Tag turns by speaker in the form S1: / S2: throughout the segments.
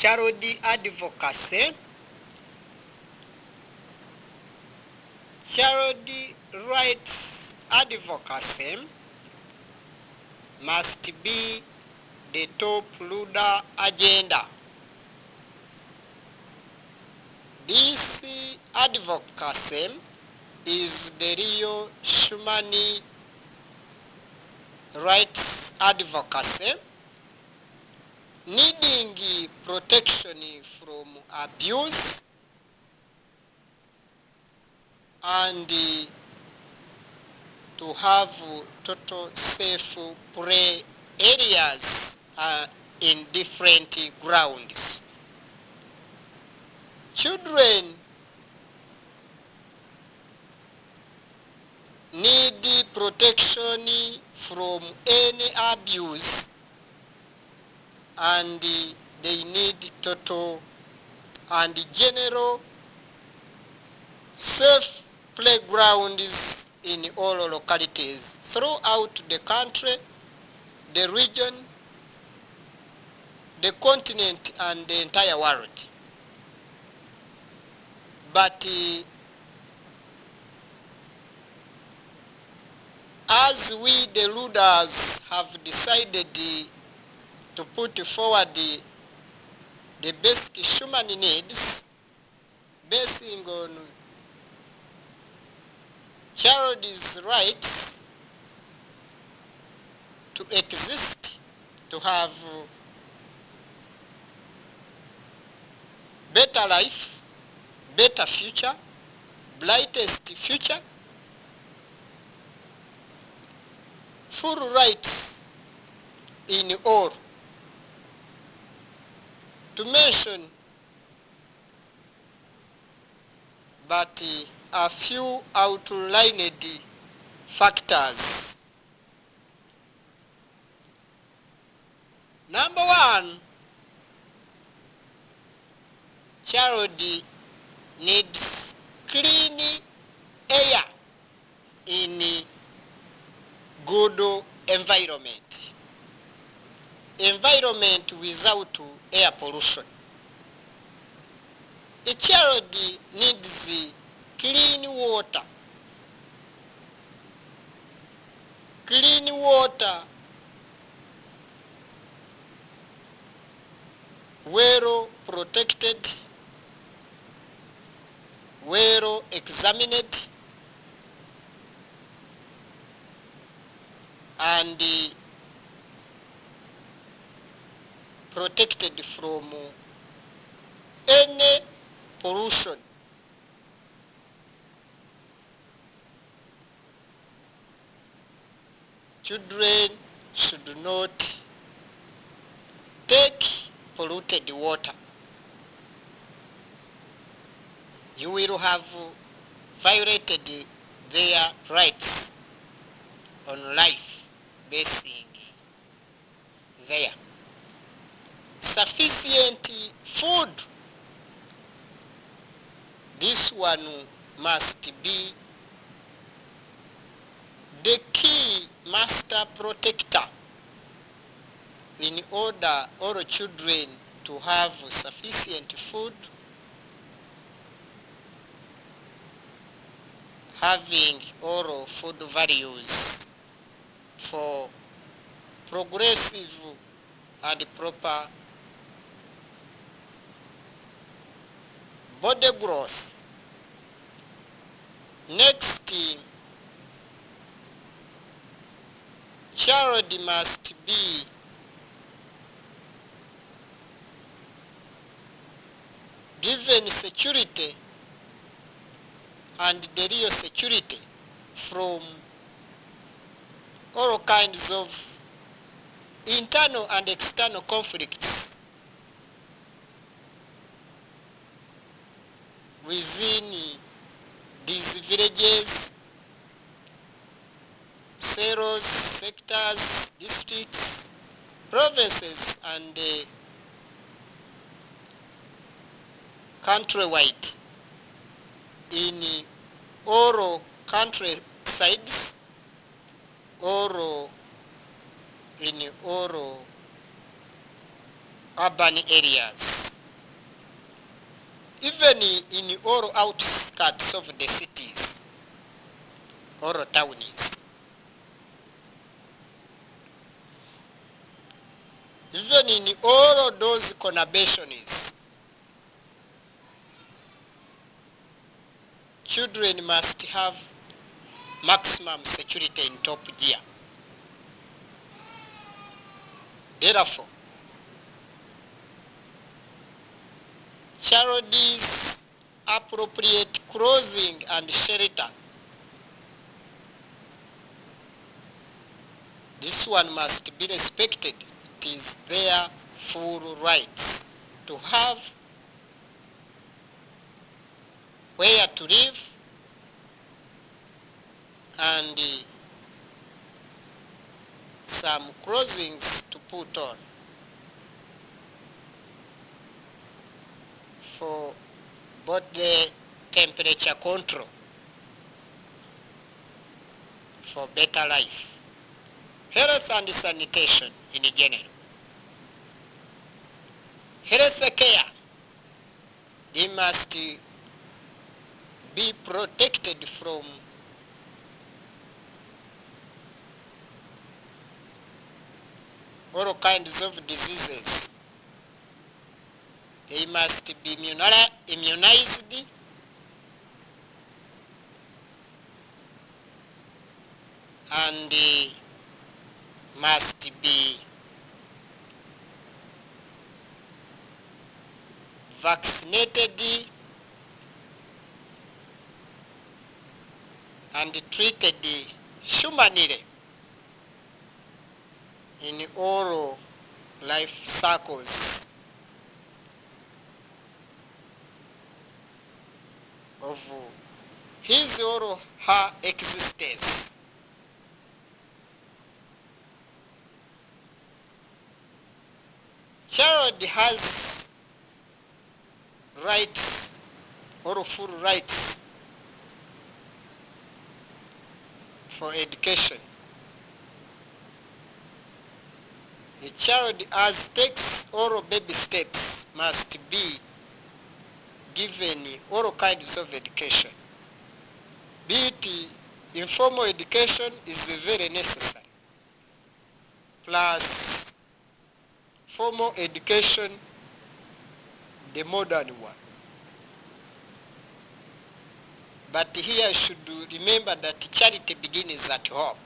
S1: child advocacy, child rights advocacy must be the top leader agenda. This advocacy is the real human rights advocacy, needing protection from abuse and to have total safe play areas in different grounds. Children need protection from any abuse, and they need total and general safe playgrounds in all localities throughout the country, the region, the continent, and the entire world. But as we, the rulers, have decided to put forward the basic human needs, basing on child's rights to exist, to have better life, better future, brightest future, full rights in all. To mention but a few outlined factors. Number one, child needs clean air in good environment. Environment without air pollution. A child needs clean water. Clean water, well protected, well examined, and protected from any pollution. Children should not take polluted water. You will have violated their rights on life basing there. Sufficient food. This one must be the key master protector in order all children to have sufficient food, having all food values for progressive and proper body growth. Next, child must be given security and the real security from all kinds of internal and external conflicts within these villages, cells, sectors, districts, provinces, and countrywide, in all countrysides, or in all urban areas. even in all outskirts of the cities or towns, even in all those conurbations, children must have maximum security in top gear. Therefore, child's appropriate clothing and shelter, this one must be respected. It is their full rights to have where to live and some clothing to put on for body temperature control, for better life. Health and sanitation in general. Health care, they must be protected from all kinds of diseases. They must be immunized and must be vaccinated and treated humanly in all life circles of his or her existence. Child has rights or full rights for education. A child as takes all baby steps must be given all kinds of education. Be it informal education is very necessary, plus formal education, the modern one. But here I should remember that charity begins at home.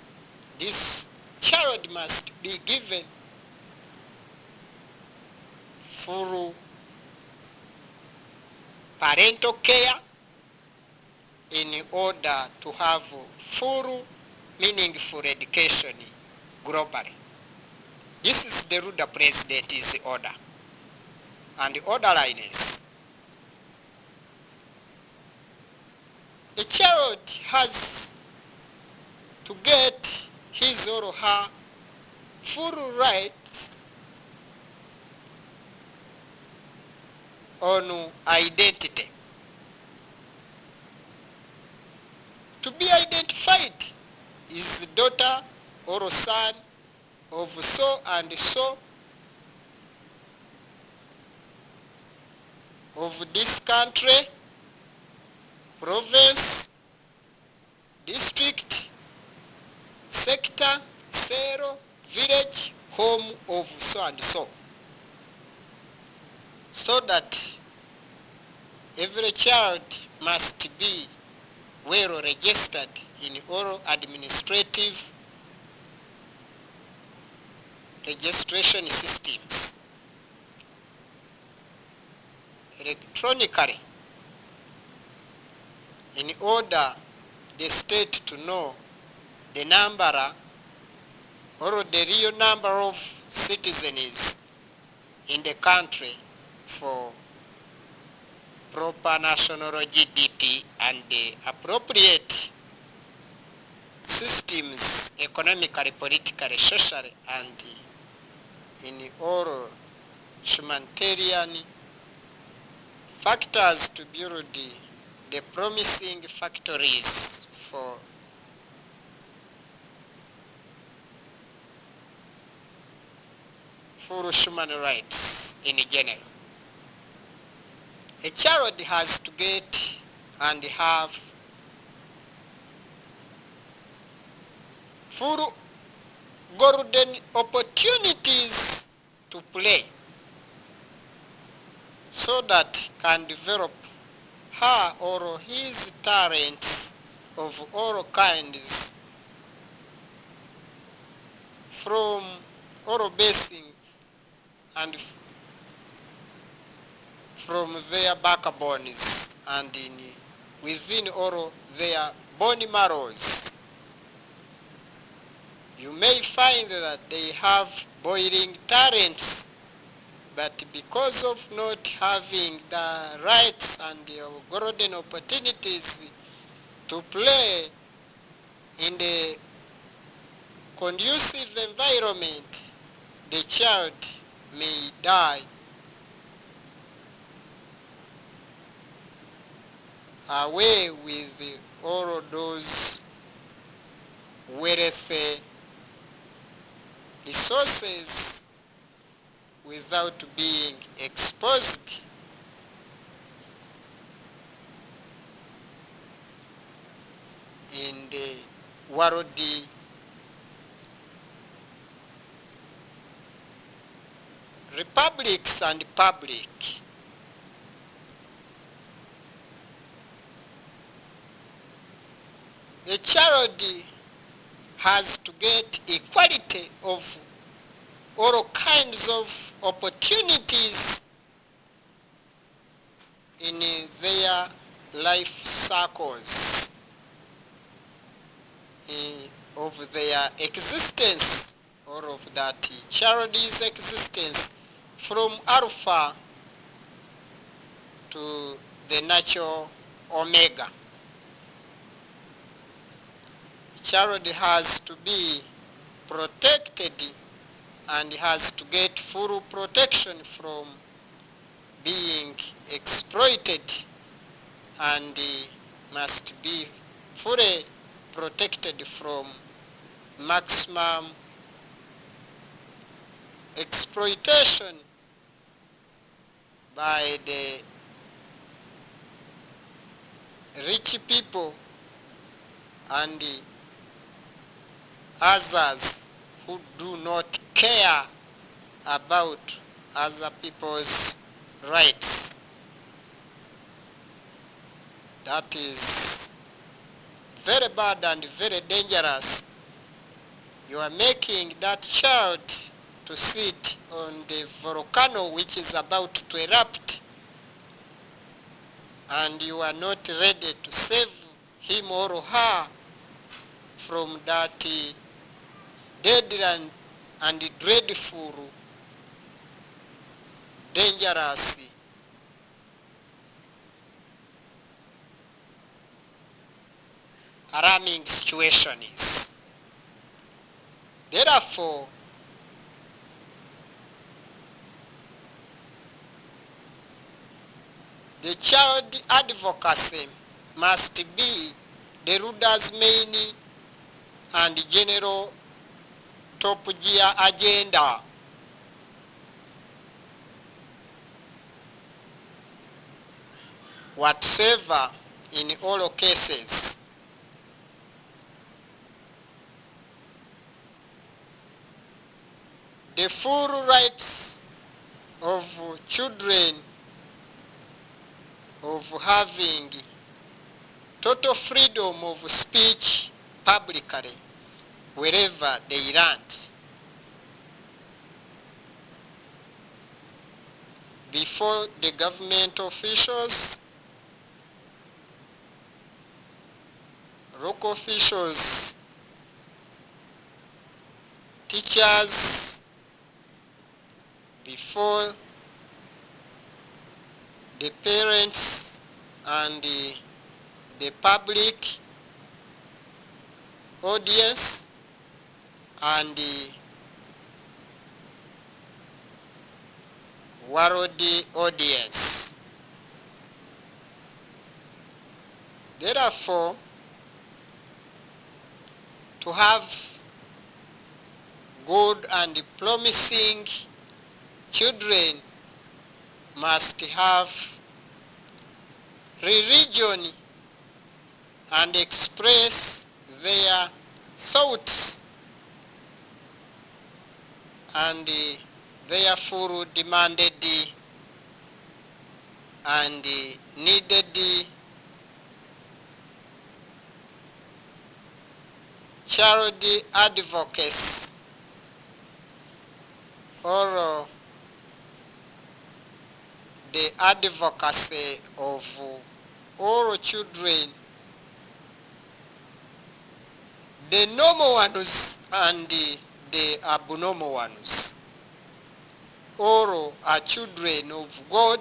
S1: This child must be given full parental care in order to have full meaningful education globally. This is the Rwanda President's order. And the order line is, a child has to get his or her full rights on identity. To be identified is daughter or son of so and so, of this country, province, district, sector, cell, village, home of so and so. So that every child must be well registered in all administrative registration systems. Electronically, in order the state to know the number or the real number of citizens in the country for proper national GDP and the appropriate systems, economically, politically, socially, and in all humanitarian factors to build the promising factories for full human rights in general. A child has to get and have full golden opportunities to play so that can develop her or his talents of all kinds from all basing and from their backbones and within all their bone marrows. You may find that they have boiling talents, but because of not having the rights and the golden opportunities to play in the conducive environment, the child may die away with all those wealthy resources without being exposed in the worldly republics and public. The child has to get equality of all kinds of opportunities in their life circles of their existence, or of that child's existence, from alpha to the natural omega. The child has to be protected and has to get full protection from being exploited, and must be fully protected from maximum exploitation by the rich people and others who do not care about other people's rights. That is very bad and very dangerous. You are making that child to sit on the volcano which is about to erupt, and you are not ready to save him or her from that deadly and dreadful, dangerous alarming situations. Therefore, the child advocacy must be the ruler's main and general top gear agenda. Whatsoever in all cases, the full rights of children of having total freedom of speech publicly wherever they land, before the government officials, local officials, teachers, before the parents and the public audience and the world audience. Therefore, to have good and promising children must have religion and express their thoughts and therefore demanded and needed child advocacy or the advocacy of all children, the normal ones and the abnormal ones. All are children of God,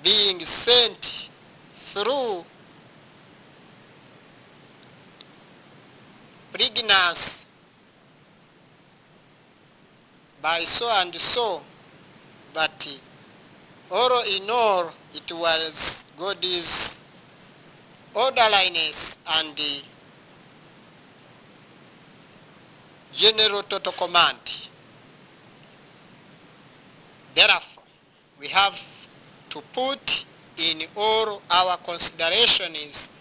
S1: being sent through pregnancy by so and so, but all in all it was God's orderliness and general total command. Therefore, we have to put in all our considerations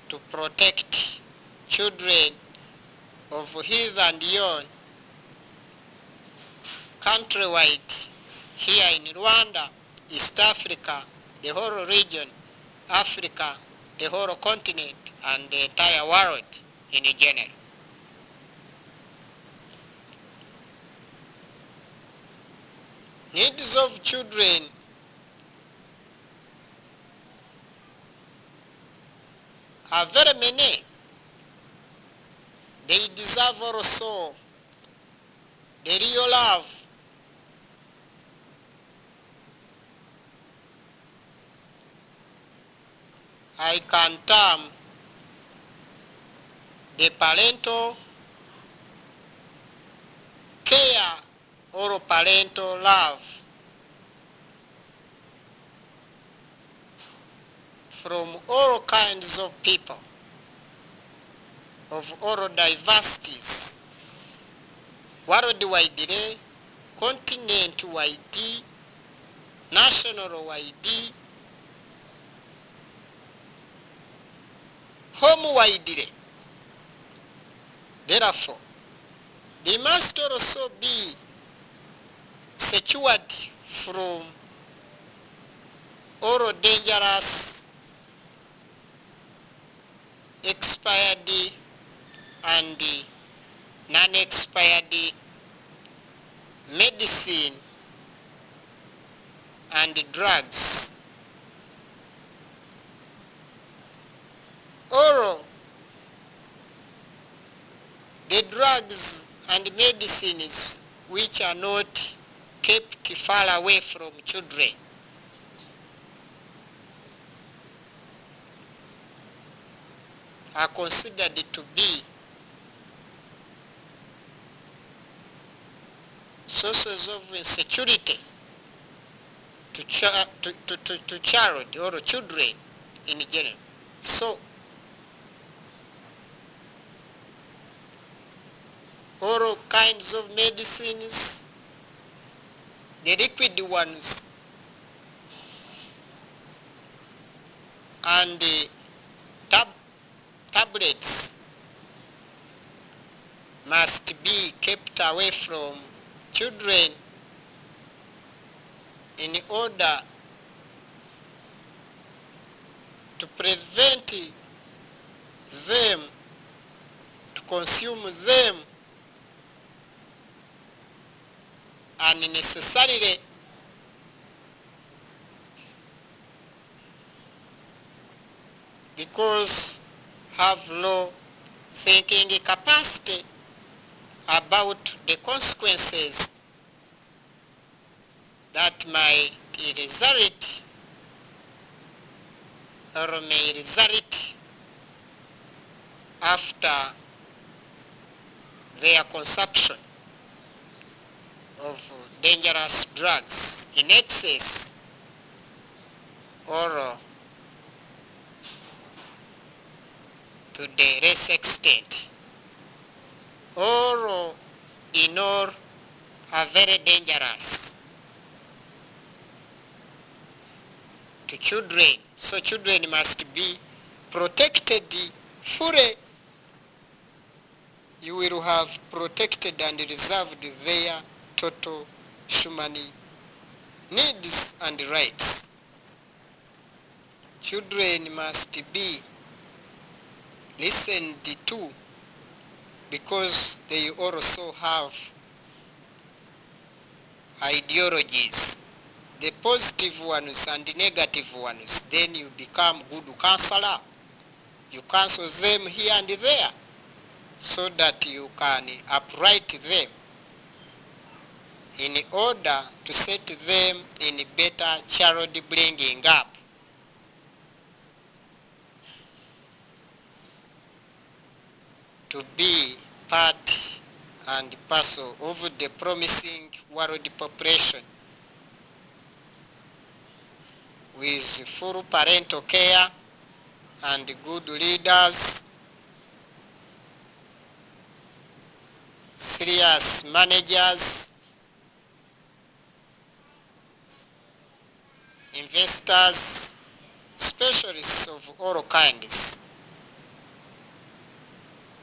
S1: to protect children of his and your countrywide, here in Rwanda, East Africa, the whole region, Africa, the whole continent, and the entire world in general. Needs of children are very many. They deserve also the real love. I can term the parental care or parental love from all kinds of people, of all diversities, worldwide, continent-wide, national-wide, home-wide. Therefore, they must also be secured from all dangerous, expired and non-expired medicine and drugs. Or the drugs and medicines which are not kept far away from children. Are considered to be sources of insecurity to child or children in general. So, all kinds of medicines, the liquid ones and the tablets must be kept away from children in order to prevent them to consume them unnecessarily, because have low thinking capacity about the consequences that might result or may result after their consumption of dangerous drugs in excess or to the less extent, or in all are very dangerous. to children. So children must be protected fully. You will have protected and reserved their total human needs and rights. Children must be listened to because they also have ideologies, the positive ones and the negative ones. Then you become good counselor. You counsel them here and there so that you can upright them in order to set them in better child bringing up. To be part and parcel of the promising world population with full parental care and good leaders, serious managers, investors, specialists of all kinds.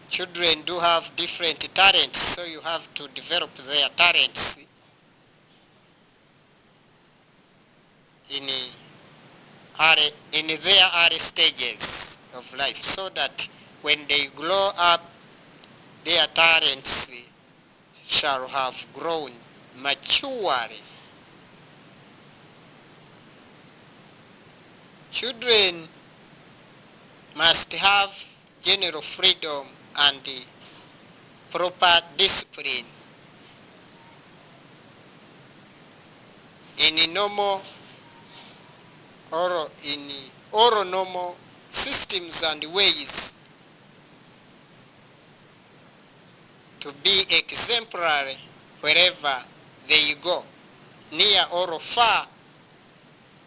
S1: Children do have different talents, so you have to develop their talents in their early stages of life, so that when they grow up, their talents shall have grown maturely. Children must have general freedom and proper discipline in normal or in all normal systems and ways, to be exemplary wherever they go, near or far,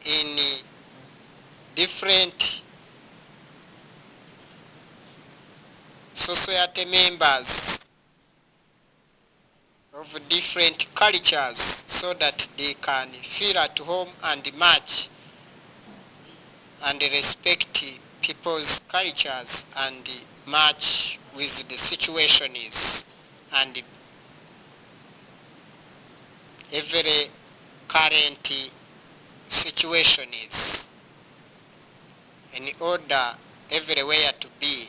S1: in different society members of different cultures, so that they can feel at home and match and respect people's cultures and match with the situations and every current situation is, in order everywhere to be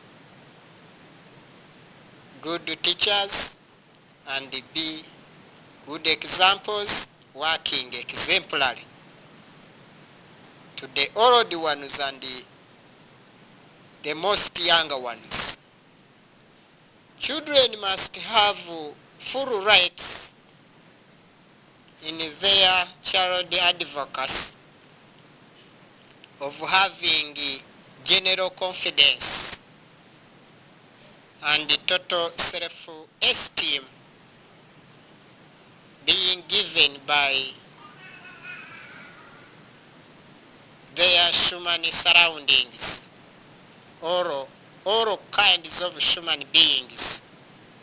S1: good teachers and be good examples, working exemplary to the old ones and the most younger ones. Children must have full rights in their child advocacy of having general confidence and total self-esteem being given by their human surroundings, or all kinds of human beings,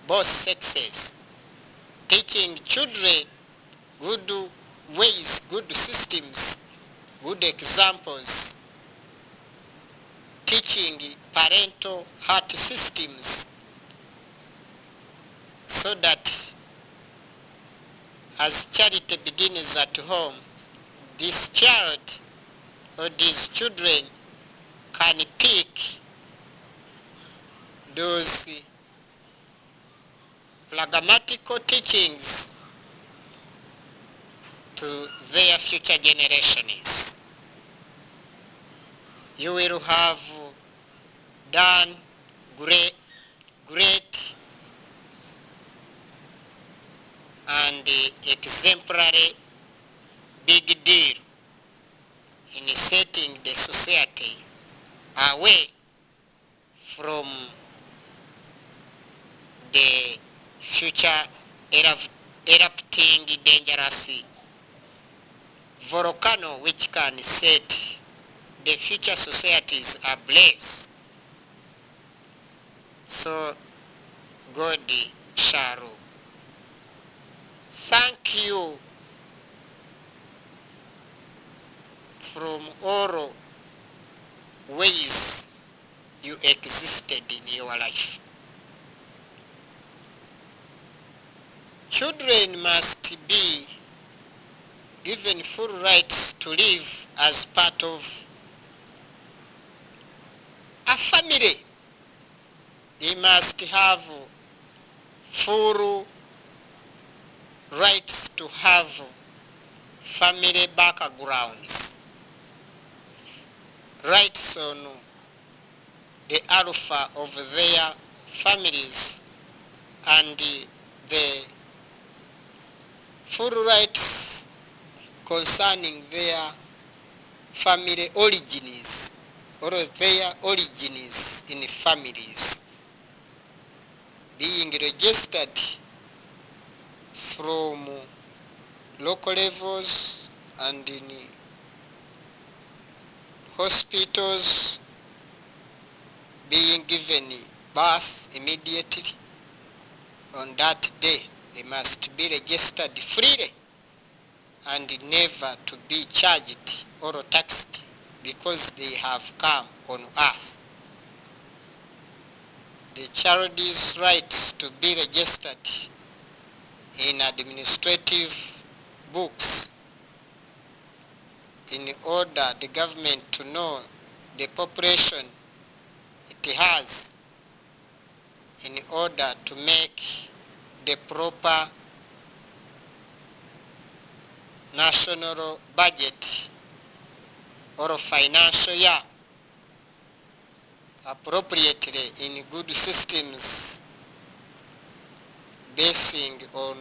S1: both sexes, teaching children good ways, good systems, good examples, teaching parental heart systems, so that as charity begins at home, this child or these children can pick those pragmatical teachings to their future generations. You will have done great and exemplary big deal in setting the society away from the future erupting dangerous volcano which can set the future societies ablaze. So God shall thank you from all ways you existed in your life. Children must be given full rights to live as part of a family. They must have full rights to have family backgrounds, rights on the alpha of their families, and the full rights concerning their family origins or their origins in families, being registered from local levels and in hospitals, being given birth immediately on that day. They must be registered freely and never to be charged or taxed because they have come on earth. The child's rights to be registered in administrative books in order the government to know the population it has, in order to make the proper national budget or financial year appropriately in good systems basing on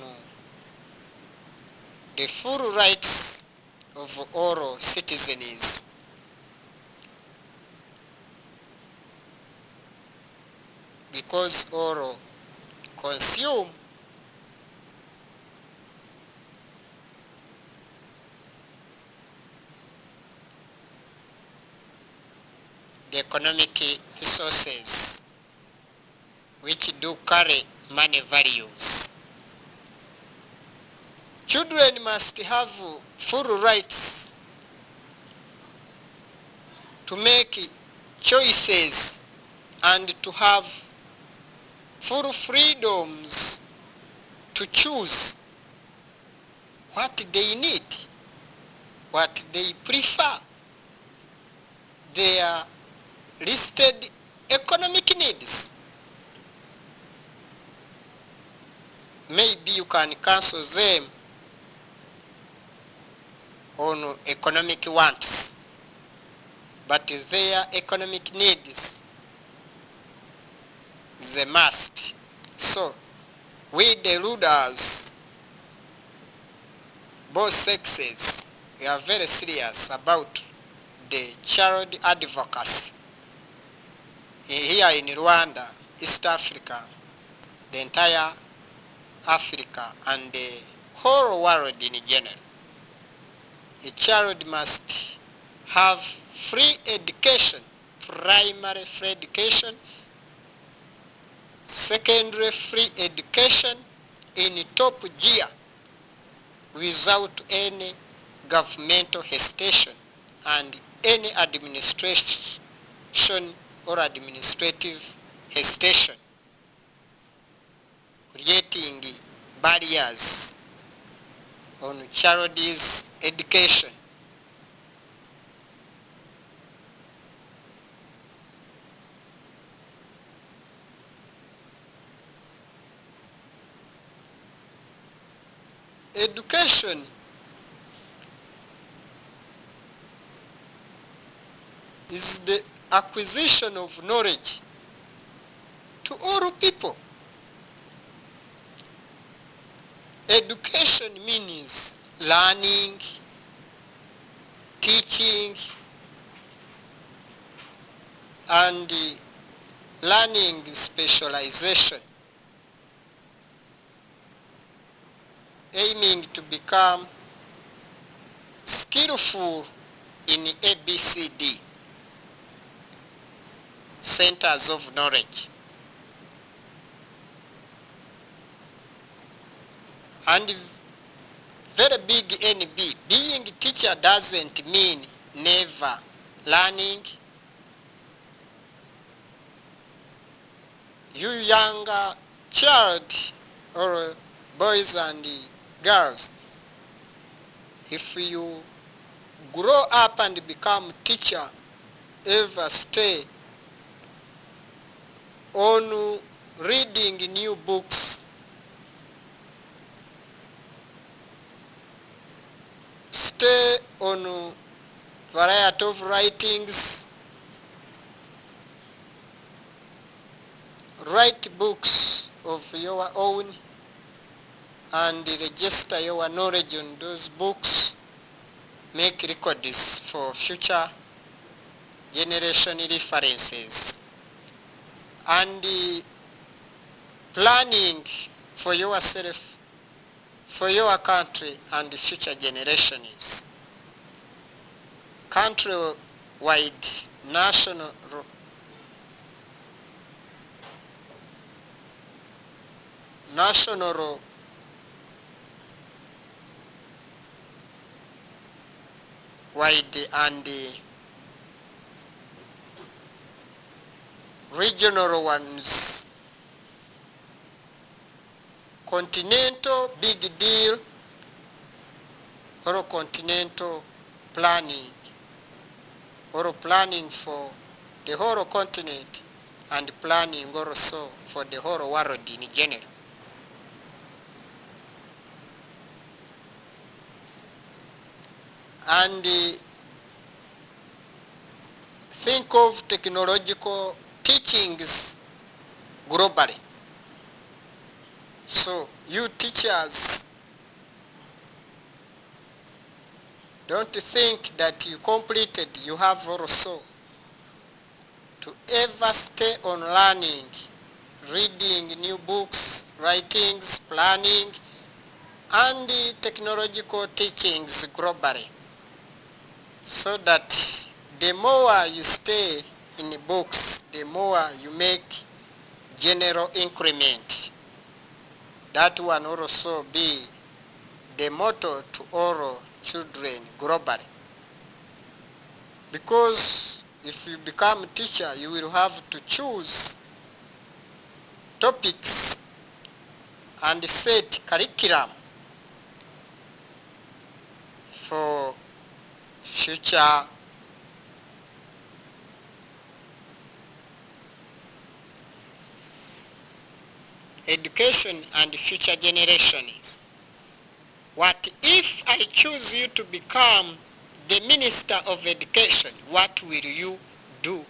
S1: the full rights of all citizens. Because all consume the economic resources which do carry money values. Children must have full rights to make choices and to have full freedoms to choose what they need, what they prefer, their listed economic needs. Maybe you can cancel them on economic wants, but their economic needs, they must. So, we the rulers, both sexes, we are very serious about the child advocacy here in Rwanda, East Africa, the entire Africa, and the whole world in general. A child must have free education, primary free education, secondary free education in top gear without any governmental hesitation and any administration or administrative hesitation, creating barriers on child's education. Education is the acquisition of knowledge to all people. Education means learning, teaching, and learning specialization, aiming to become skillful in ABCD, centers of knowledge. And very big NB, being teacher doesn't mean never learning. You younger child or boys and girls, if you grow up and become teacher, ever stay on reading new books, stay on variety of writings, write books of your own and register your knowledge on those books, make records for future generation references, and planning for yourself, for your country and the future generations. Country-wide, national wide and regional ones, continental big deal, or continental planning, or planning for the whole continent and planning also for the whole world in general. And think of technological teachings globally. So you teachers, don't think that you completed, you have also to ever stay on learning, reading new books, writings, planning, and the technological teachings globally, so that the more you stay in the books, the more you make general increment. That one also be the motto to all children globally. Because if you become a teacher, you will have to choose topics and set curriculum for future education and future generations. What if I choose you to become the Minister of Education? What will you do?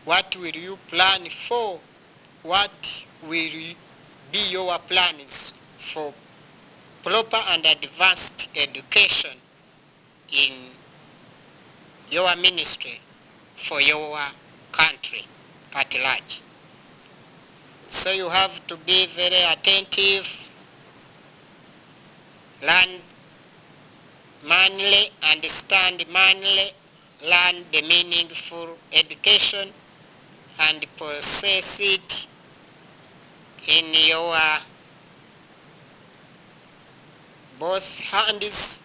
S1: What will you plan for? What will be your plans for proper and advanced education in your ministry for your country at large? So you have to be very attentive, learn manually, understand manually, learn the meaningful education, and possess it in your both hands.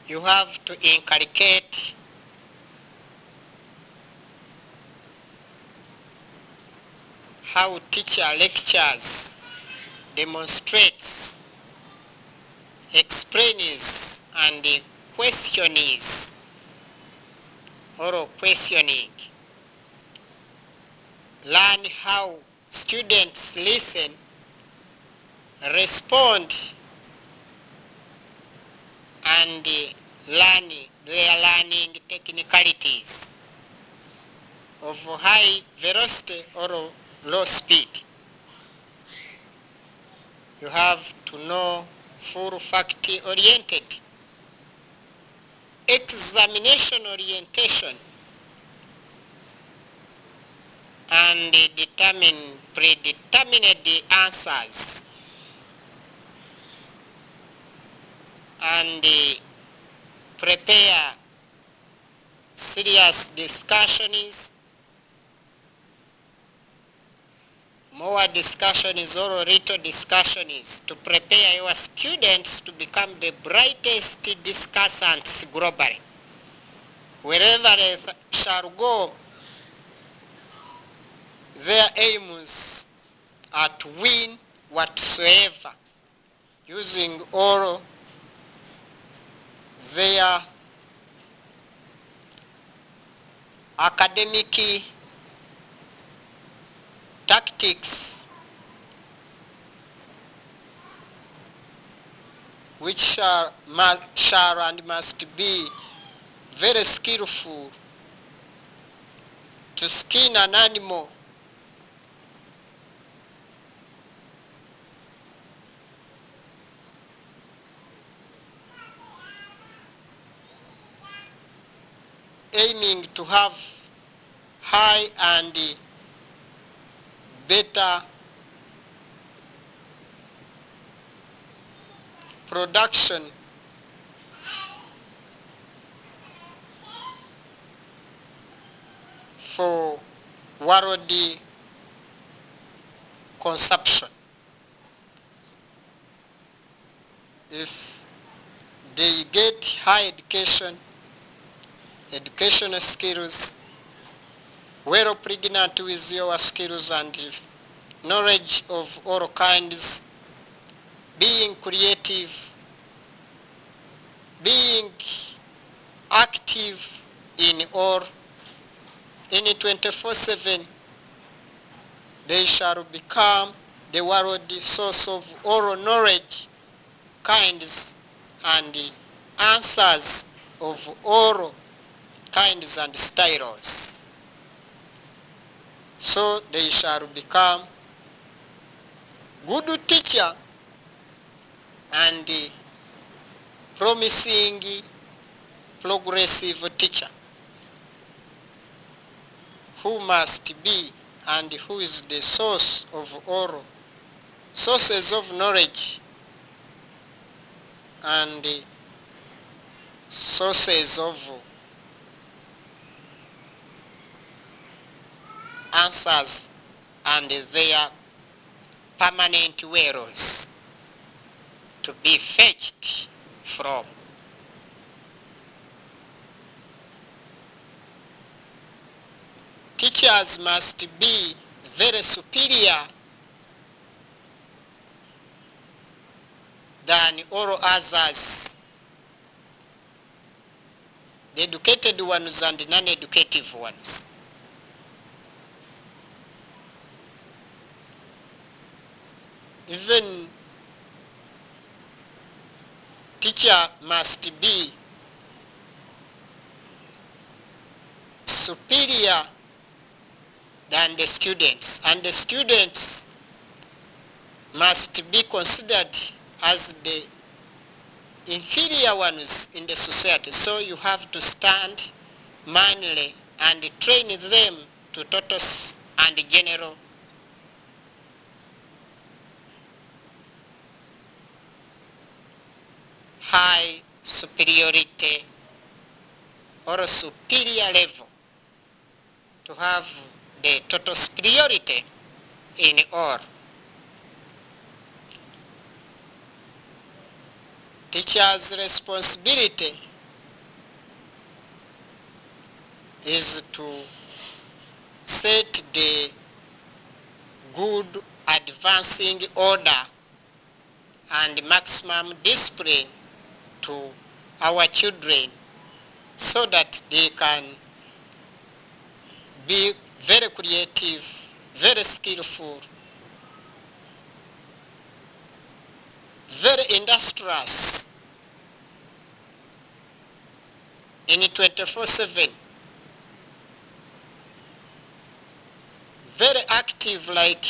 S1: You have to inculcate how teacher lectures, demonstrates, explains, and questions or questioning. Learn how students listen, respond, and learn their learning technicalities of high velocity or low speed. You have to know full fact oriented, examination orientation, and predetermined answers, and prepare serious discussions, more discussions or little discussions to prepare your students to become the brightest discussants globally. Wherever they shall go, their aims are to win whatsoever, using all their academic tactics, which shall and must be very skillful to skin an animal, aiming to have high and better production for world consumption. If they get high educational skills, well pregnant with your skills and knowledge of all kinds, being creative, being active in 24/7, they shall become the world source of all knowledge, kinds, and answers of all kinds and styles. So they shall become good teacher and promising progressive teacher, who must be and who is the source of all sources of knowledge and sources of answers and their permanent wells to be fetched from. Teachers must be very superior than all others, the educated ones and non-educative ones. Even teacher must be superior than the students, and the students must be considered as the inferior ones in the society. So you have to stand manly and train them to total and general high superiority or superior level, to have the total superiority in all. Teacher's responsibility is to set the good advancing order and maximum discipline to our children, so that they can be very creative, very skillful, very industrious in 24/7, very active like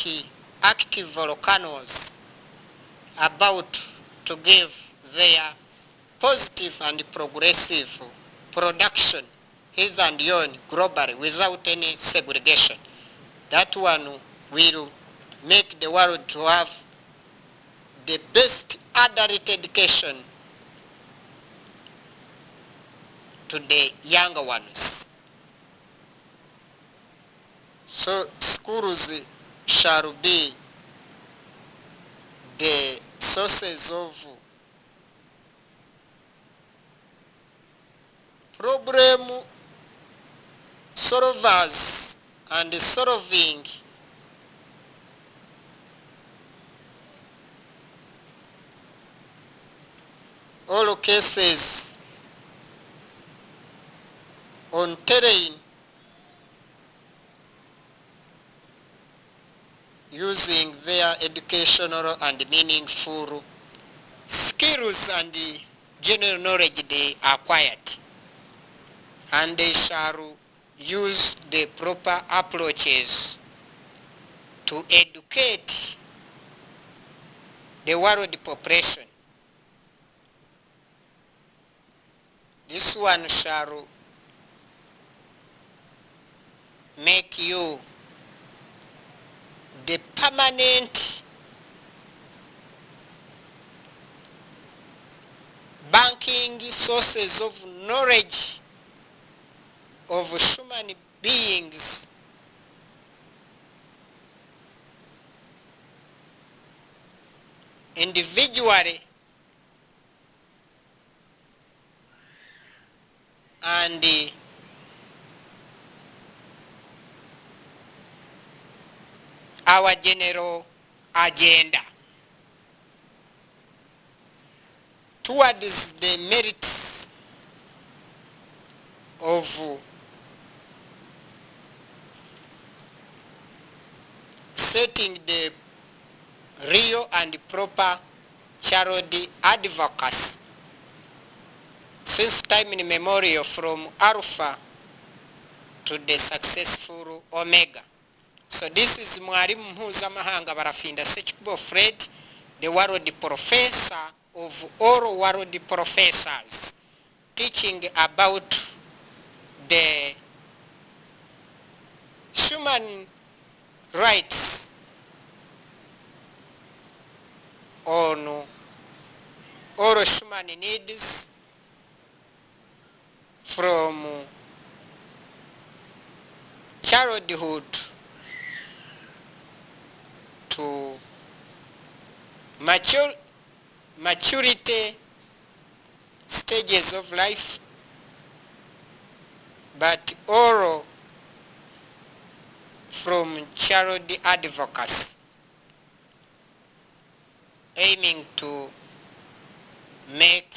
S1: active volcanoes, about to give their positive and progressive production hither and yon globally without any segregation. That one will make the world to have the best adult education to the younger ones. So schools shall be the sources of problem solvers and solving all cases on terrain using their educational and meaningful skills and general knowledge they acquired, and they shall use the proper approaches to educate the world population. This one shall make you the permanent banking sources of knowledge of human beings individually and our general agenda towards the merits of setting the real and proper child advocacy since time immemorial from Alpha to the successful Omega. So this is Mwalimu Mpuzamahanga Barafinda Sekikubo Fred, the world professor of all world professors, teaching about the human rights on all human needs from childhood to maturity stages of life, but all from child advocacy, aiming to make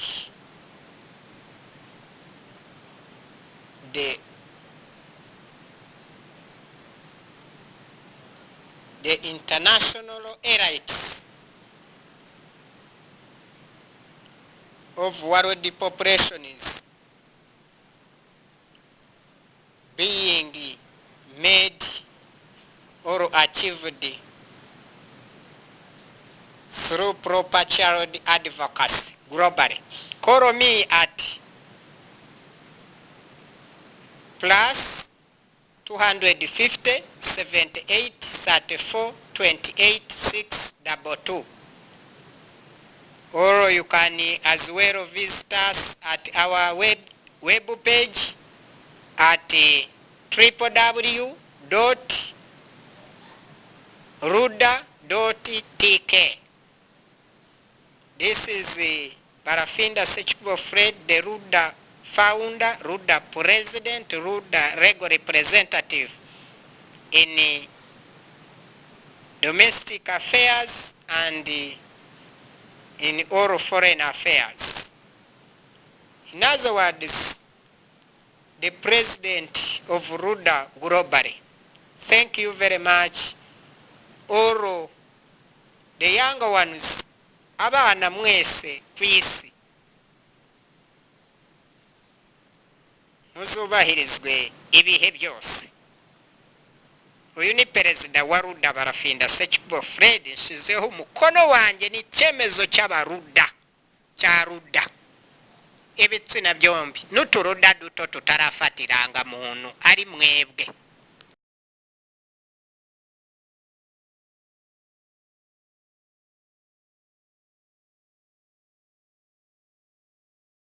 S1: the international elites of world populations being made or achieved through proper child advocacy globally. Call me at plus 250 78 34 28 622, or you can as well visit us at our web page at www.ruda.tk. This is Barafinda Sekikubo Fred, the Ruda founder, Ruda president, Ruda legal representative in domestic affairs and in all foreign affairs. In other words, the president of Ruda globally. Thank you very much. All the younger ones, abana mwese kwisi, muzubahirizwe ibihe byose. Uyu ni perezida wa Ruda Barafinda Sekikubo Fred, nshizeho umukono wanjye n'icyemezo cy'abaruda cya Ruda, ibitsina byombi n'uturuda duto tutarafatiranga muntu ari mwebwe.